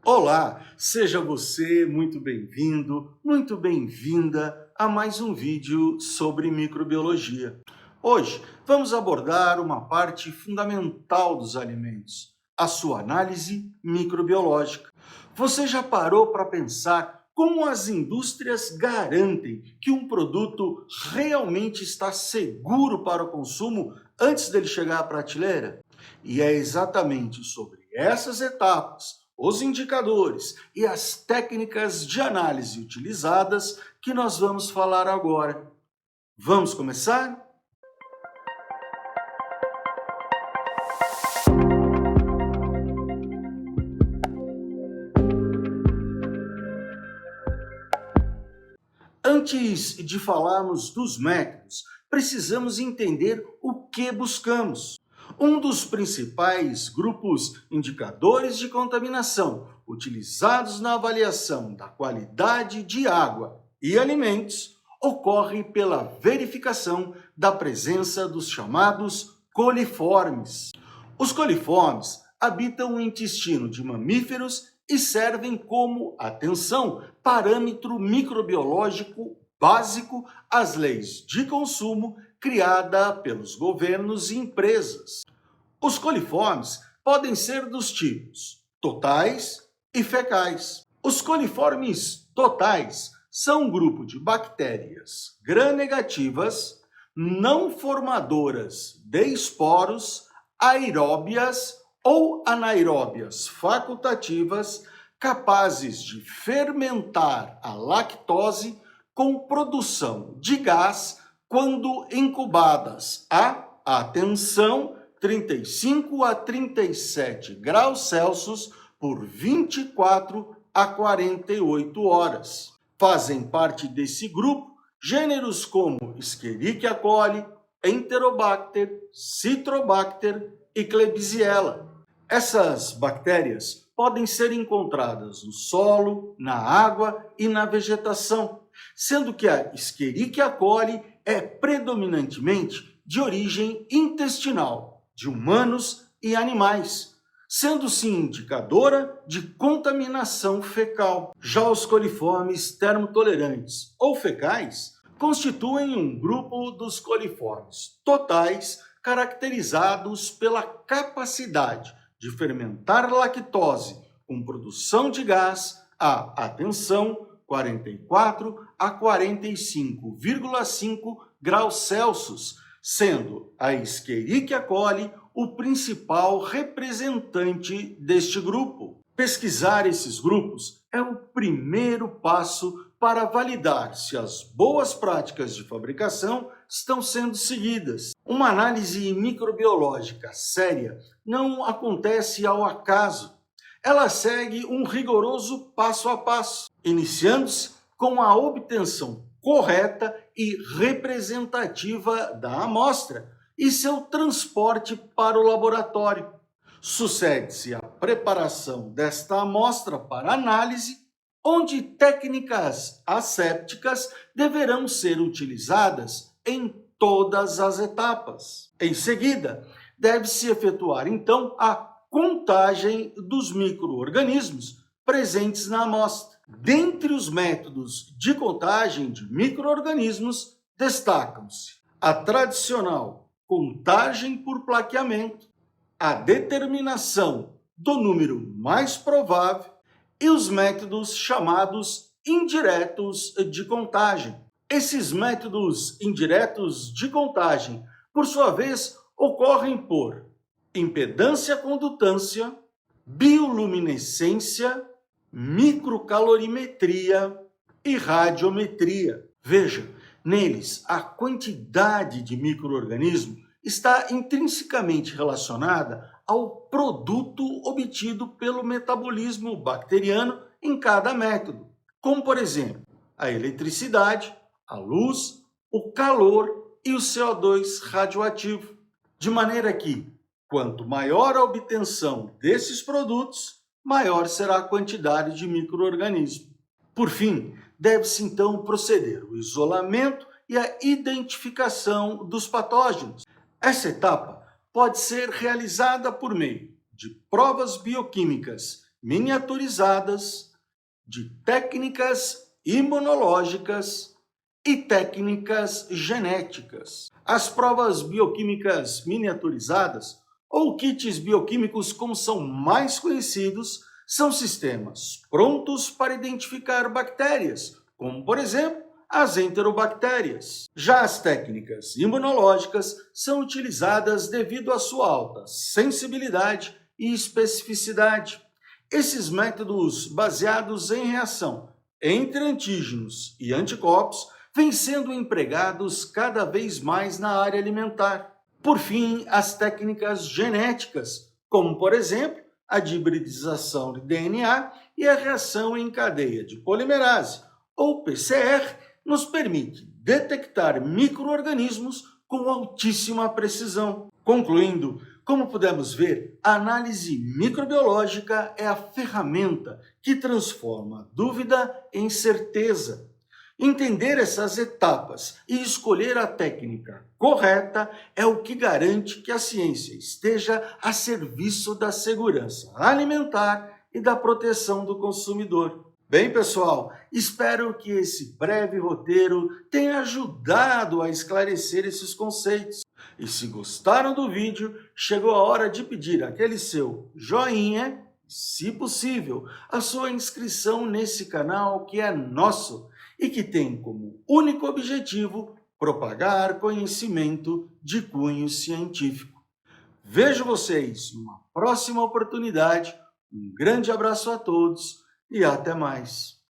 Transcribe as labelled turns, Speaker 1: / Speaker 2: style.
Speaker 1: Olá, seja você muito bem-vindo, muito bem-vinda a mais um vídeo sobre microbiologia. Hoje vamos abordar uma parte fundamental dos alimentos, a sua análise microbiológica. Você já parou para pensar como as indústrias garantem que um produto realmente está seguro para o consumo antes dele chegar à prateleira? E é exatamente sobre essas etapas, os indicadores e as técnicas de análise utilizadas que nós vamos falar agora. Vamos começar? Antes de falarmos dos métodos, precisamos entender o que buscamos. Um dos principais grupos indicadores de contaminação utilizados na avaliação da qualidade de água e alimentos ocorre pela verificação da presença dos chamados coliformes. Os coliformes habitam o intestino de mamíferos e servem como, atenção, parâmetro microbiológico básico às leis de consumo criada pelos governos e empresas. Os coliformes podem ser dos tipos totais e fecais. Os coliformes totais são um grupo de bactérias gram-negativas, não formadoras de esporos, aeróbias ou anaeróbias facultativas, capazes de fermentar a lactose com produção de gás quando incubadas a, atenção, 35 a 37 graus Celsius por 24 a 48 horas. Fazem parte desse grupo gêneros como Escherichia coli, Enterobacter, Citrobacter e Klebsiella. Essas bactérias podem ser encontradas no solo, na água e na vegetação, sendo que a Escherichia coli é predominantemente de origem intestinal, de humanos e animais, sendo-se indicadora de contaminação fecal. Já os coliformes termotolerantes ou fecais constituem um grupo dos coliformes totais caracterizados pela capacidade de fermentar lactose com produção de gás a, atenção, 44 a 45,5 graus Celsius, sendo a Escherichia coli o principal representante deste grupo. Pesquisar esses grupos é o primeiro passo para validar se as boas práticas de fabricação estão sendo seguidas. Uma análise microbiológica séria não acontece ao acaso. Ela segue um rigoroso passo a passo, iniciando-se com a obtenção correta e representativa da amostra e seu transporte para o laboratório. Sucede-se a preparação desta amostra para análise, onde técnicas assépticas deverão ser utilizadas em todas as etapas. Em seguida, deve-se efetuar, então, a contagem dos micro-organismos presentes na amostra. Dentre os métodos de contagem de micro-organismos, destacam-se a tradicional contagem por plaqueamento, a determinação do número mais provável e os métodos chamados indiretos de contagem. Esses métodos indiretos de contagem, por sua vez, ocorrem por impedância-condutância, bioluminescência, microcalorimetria e radiometria. Veja, neles a quantidade de micro-organismo está intrinsecamente relacionada ao produto obtido pelo metabolismo bacteriano em cada método, como, por exemplo, a eletricidade, a luz, o calor e o CO2 radioativo. De maneira que, quanto maior a obtenção desses produtos, maior será a quantidade de micro-organismo. Por fim, deve-se então proceder o isolamento e a identificação dos patógenos. Essa etapa pode ser realizada por meio de provas bioquímicas miniaturizadas de técnicas imunológicas e técnicas genéticas. As provas bioquímicas miniaturizadas, ou kits bioquímicos como são mais conhecidos, são sistemas prontos para identificar bactérias, como por exemplo as enterobactérias. Já as técnicas imunológicas são utilizadas devido à sua alta sensibilidade e especificidade. Esses métodos baseados em reação entre antígenos e anticorpos vêm sendo empregados cada vez mais na área alimentar. Por fim, as técnicas genéticas, como por exemplo a de hibridização de DNA e a reação em cadeia de polimerase, ou PCR, nos permite detectar micro-organismos com altíssima precisão. Concluindo, como pudemos ver, a análise microbiológica é a ferramenta que transforma dúvida em certeza. Entender essas etapas e escolher a técnica correta é o que garante que a ciência esteja a serviço da segurança alimentar e da proteção do consumidor. Bem, pessoal, espero que esse breve roteiro tenha ajudado a esclarecer esses conceitos. E se gostaram do vídeo, chegou a hora de pedir aquele seu joinha, se possível, a sua inscrição nesse canal que é nosso e que tem como único objetivo propagar conhecimento de cunho científico. Vejo vocês em uma próxima oportunidade. Um grande abraço a todos e até mais.